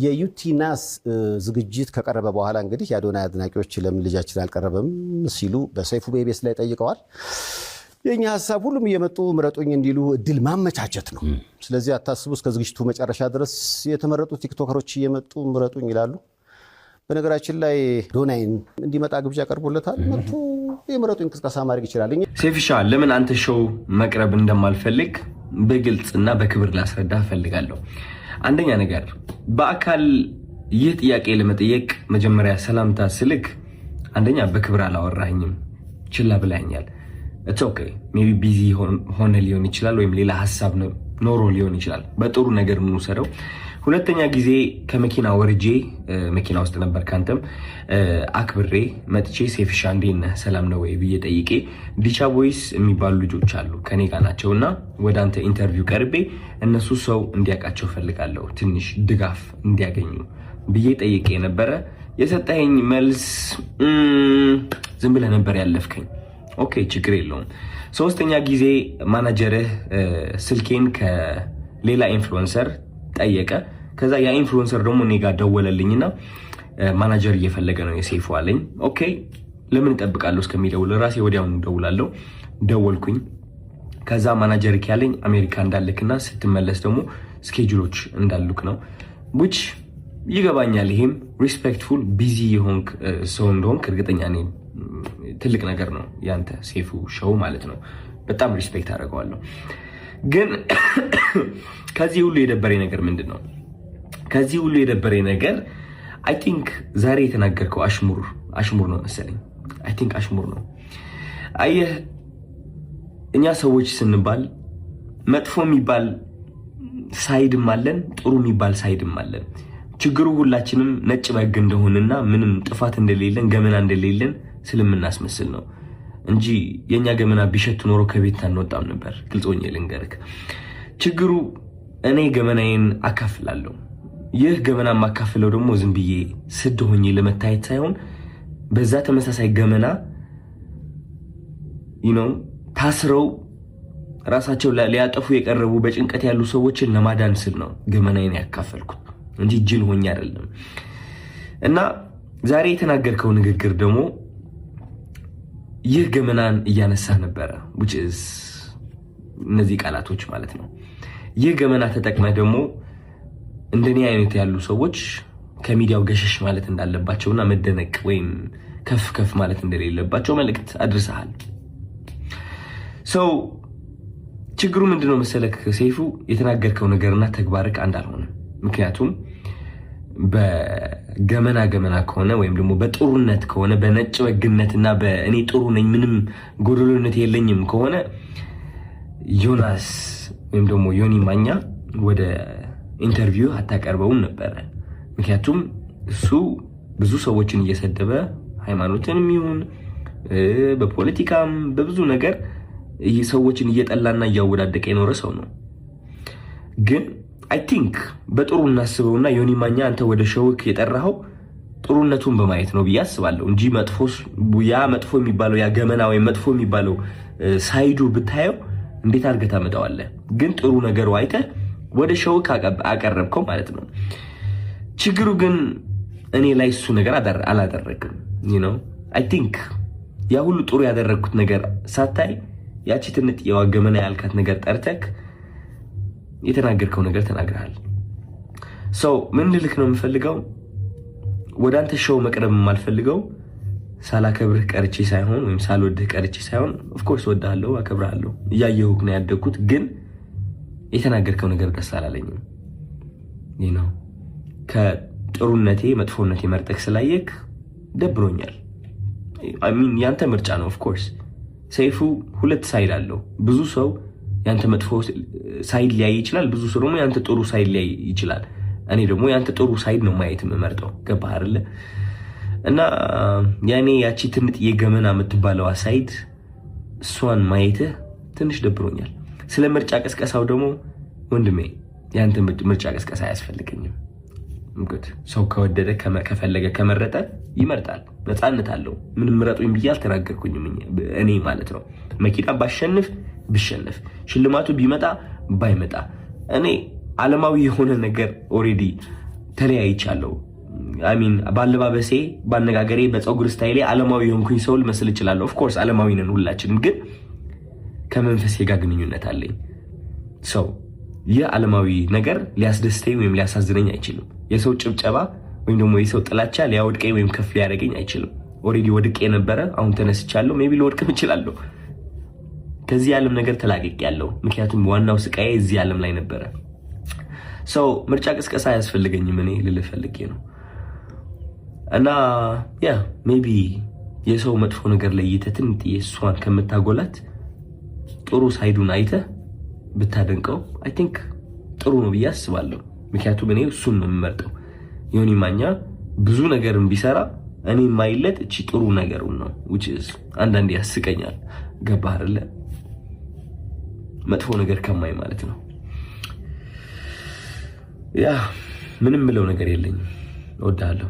የዩቲናስ ዝግጅት ከቀረበ በኋላ እንግዲህ የአዶናይ አድናቂዎች ለምን ልጃችን አልቀረበም ሲሉ በሰይፉ ቤቤስ ላይ ጠይቀዋል። የኛ ሐሳብ ሁሉም እየመጡ ምረጡኝ እንዲሉ እድል ማመቻቸት ነው። ስለዚህ አታስቡ፣ እስከ ዝግጅቱ መጨረሻ ድረስ የተመረጡ ቲክቶከሮች እየመጡ ምረጡኝ ይላሉ። በነገራችን ላይ አዶናይን እንዲመጣ ግብዣ ቀርቦለታል። መጥቶ የምረጡኝ እንቅስቃሴ ማድረግ ይችላል። ሴፍሻ ለምን አንተ ሾው መቅረብ እንደማልፈልግ በግልጽና በክብር ላስረዳ ፈልጋለሁ። አንደኛ ነገር በአካል ይህ ጥያቄ ለመጠየቅ መጀመሪያ ሰላምታ ስልክ አንደኛ በክብር አላወራኝም፣ ችላ ብላኛል። it's okay maybe busy ሆነ ሊሆን ይችላል ወይም ሌላ ሐሳብ ኖሮ ሊሆን ይችላል። በጥሩ ነገር ምን ወሰደው። ሁለተኛ ጊዜ ከመኪና ወርጄ መኪና ውስጥ ነበር ካንተም አክብሬ መጥቼ ሴፍሻ እንዴት ነህ ሰላም ነው ወይ ብዬ ጠይቄ ዲቻ ቦይስ የሚባሉ ልጆች አሉ ከኔ ጋር ናቸውና ወደ አንተ ኢንተርቪው ቀርቤ እነሱ ሰው እንዲያውቃቸው ፈልጋለሁ ትንሽ ድጋፍ እንዲያገኙ ብዬ ጠይቄ ነበረ። የሰጠኸኝ መልስ ዝም ብለህ ነበር ያለፍከኝ። ኦኬ ችግር የለውም። ሶስተኛ ጊዜ ማናጀርህ ስልኬን ከሌላ ኢንፍሉዌንሰር ጠየቀ። ከዛ ያ ኢንፍሉዌንሰር ደግሞ እኔ ጋር ደወለልኝና ማናጀር እየፈለገ ነው የሴፉ አለኝ። ኦኬ ለምን እጠብቃለሁ እስከሚደውል ራሴ ወዲያውኑ ደውላለሁ። ደወልኩኝ። ከዛ ማናጀር ያለኝ አሜሪካ እንዳልክና ስትመለስ ደግሞ ስኬጁሎች እንዳሉክ ነው። which ይገባኛል። ይሄም ሪስፔክትፉል ቢዚ የሆንክ ሰው እንደሆንክ እርግጠኛ ነኝ። ትልቅ ነገር ነው ያንተ ሴፉ ሾው ማለት ነው። በጣም ሪስፔክት አደርገዋለሁ። ግን ከዚህ ሁሉ የደበረኝ ነገር ምንድን ነው? ከዚህ ሁሉ የደበረኝ ነገር አይ ቲንክ ዛሬ የተናገርከው አሽሙር ነው መሰለኝ። አይ ቲንክ አሽሙር ነው። አየህ እኛ ሰዎች ስንባል መጥፎ የሚባል ሳይድም አለን፣ ጥሩ የሚባል ሳይድም አለን። ችግሩ ሁላችንም ነጭ በግ እንደሆነና ምንም ጥፋት እንደሌለን ገመና እንደሌለን ስለምናስመስል ነው እንጂ የኛ ገመና ቢሸት ኖሮ ከቤት አንወጣም ነበር። ግልጾኝ ልንገርክ፣ ችግሩ እኔ ገመናዬን አካፍላለሁ። ይህ ገመና ማካፍለው ደግሞ ዝም ብዬ ስድ ሆኜ ለመታየት ሳይሆን በዛ ተመሳሳይ ገመና ታስረው ራሳቸው ሊያጠፉ የቀረቡ በጭንቀት ያሉ ሰዎችን ለማዳን ስል ነው ገመናዬን ያካፈልኩት እንጂ ጅል ሆኜ አይደለም። እና ዛሬ የተናገርከው ንግግር ደግሞ ይህ ገመናን እያነሳ ነበረ which is እነዚህ ቃላቶች ማለት ነው። ይህ ገመና ተጠቅመህ ደግሞ እንደኔ አይነት ያሉ ሰዎች ከሚዲያው ገሸሽ ማለት እንዳለባቸውና መደነቅ ወይም ከፍ ማለት እንደሌለባቸው መልእክት አድርሰሃል። ችግሩ ምንድነው መሰለክ ሴፉ፣ የተናገርከው ነገርና ተግባርክ አንድ አልሆነ። ምክንያቱም በገመና ከሆነ ወይም ደግሞ በጥሩነት ከሆነ በነጭ ወግነትና በእኔ ጥሩ ነኝ ምንም ጎደሎነት የለኝም ከሆነ ዮናስ ወይም ደግሞ ዮኒ ማኛ ወደ ኢንተርቪው አታቀርበውም ነበር። ምክንያቱም እሱ ብዙ ሰዎችን እየሰደበ ሃይማኖትንም ይሁን በፖለቲካም በብዙ ነገር ሰዎችን እየጠላና እያወዳደቀ የኖረ ሰው ነው። ግን አይ ቲንክ በጥሩ እናስበውና ዮኒ ማኛ አንተ ወደ ሾውክ የጠራኸው ጥሩነቱን በማየት ነው ብዬ አስባለሁ እንጂ መጥፎ የሚባለው ያ ገመና ወይ መጥፎ የሚባለው ሳይዱ ብታየው እንዴት አድርገህ ታመጣዋለህ? ግን ጥሩ ነገሩ አይተህ ወደ ሾውክ አቀረብከው ማለት ነው። ችግሩ ግን እኔ ላይ እሱ ነገር አላደረግም። አይ ቲንክ ያ ሁሉ ጥሩ ያደረግኩት ነገር ሳታይ ያቺ ትንጥ የዋገመና ያልካት ነገር ጠርተክ የተናገርከው ነገር ተናግረሃል። ምን ልልክ ነው የምፈልገው፣ ወደ አንተ ሾው መቅረብ የማልፈልገው ሳላከብርህ ቀርቼ ሳይሆን ወይም ሳልወድህ ቀርቼ ሳይሆን ኦፍ ኮርስ ወድሃለሁ፣ አከብርሃለሁ፣ እያየሁህ ነው ያደግኩት። ግን የተናገርከው ነገር ደስ አላለኝም። ከጥሩነቴ መጥፎነቴ መርጠክ ስላየክ ደብሮኛል። ያንተ ምርጫ ነው ኦፍ ኮርስ። ሰይፉ ሁለት ሳይድ አለው። ብዙ ሰው ያንተ መጥፎ ሳይድ ሊያይ ይችላል፣ ብዙ ሰው ደግሞ ያንተ ጥሩ ሳይድ ሊያይ ይችላል። እኔ ደግሞ ያንተ ጥሩ ሳይድ ነው ማየት የምመርጠው። ገባህ አይደለ? እና ያኔ ያቺ ትንጥ የገመና የምትባለዋ ሳይድ እሷን ማየትህ ትንሽ ደብሮኛል። ስለ ምርጫ ቀስቀሳው ደግሞ ወንድሜ ያንተ ምርጫ ቀስቀሳ አያስፈልገኝም። ሰው ከወደደ ከፈለገ ከመረጠ ይመርጣል፣ ነፃነት አለው። ምንም ምረጡኝ ብዬ አልተናገርኩኝም እኔ ማለት ነው። መኪና ብሸነፍ ሽልማቱ ቢመጣ ባይመጣ እኔ ዓለማዊ የሆነ ነገር ኦሬዲ ተለያይቻለሁ። አሚን ባለባበሴ፣ ባነጋገሬ፣ በፀጉር ስታይሌ ዓለማዊ የሆንኩኝ ሰው ልመስል እችላለሁ። ኦፍ ኮርስ ዓለማዊ ነን ሁላችንም፣ ግን ከመንፈሴ ጋር ግንኙነት አለኝ። ሰው ይህ ዓለማዊ ነገር ሊያስደስተኝ ወይም ሊያሳዝነኝ አይችልም። የሰው ጭብጨባ ወይም ደግሞ የሰው ጥላቻ ሊያወድቀኝ ወይም ከፍ ሊያደርገኝ አይችልም። ኦልሬዲ ወድቄ ነበረ፣ አሁን ተነስቻለሁ። ሜቢ ልወድቅም እችላለሁ። ከዚህ ዓለም ነገር ተላቅቄያለሁ። ምክንያቱም ዋናው ስቃዬ እዚህ ዓለም ላይ ነበረ። ሰው ምርጫ ቅስቀሳ አያስፈልገኝም። እኔ ልልህ ፈልጌ ነው። እና ያ ሜቢ የሰው መጥፎ ነገር ለይተህ ትንጥዬ እሷን ከምታጎላት ጥሩ ሳይዱን አይተህ ብታደንቀው አይ ቲንክ ጥሩ ነው ብዬ አስባለሁ። ምክንያቱም እኔ እሱን ነው የምመርጠው። ዮኒ ማኛ ብዙ ነገርን ቢሰራ እኔ የማይለጥ እቺ ጥሩ ነገሩን ነው which is አንዳንዴ ያስቀኛል። ገባህ አይደለ? መጥፎ ነገር ከማይ ማለት ነው። ያ ምንም ብለው ነገር የለኝም። እወድሃለሁ።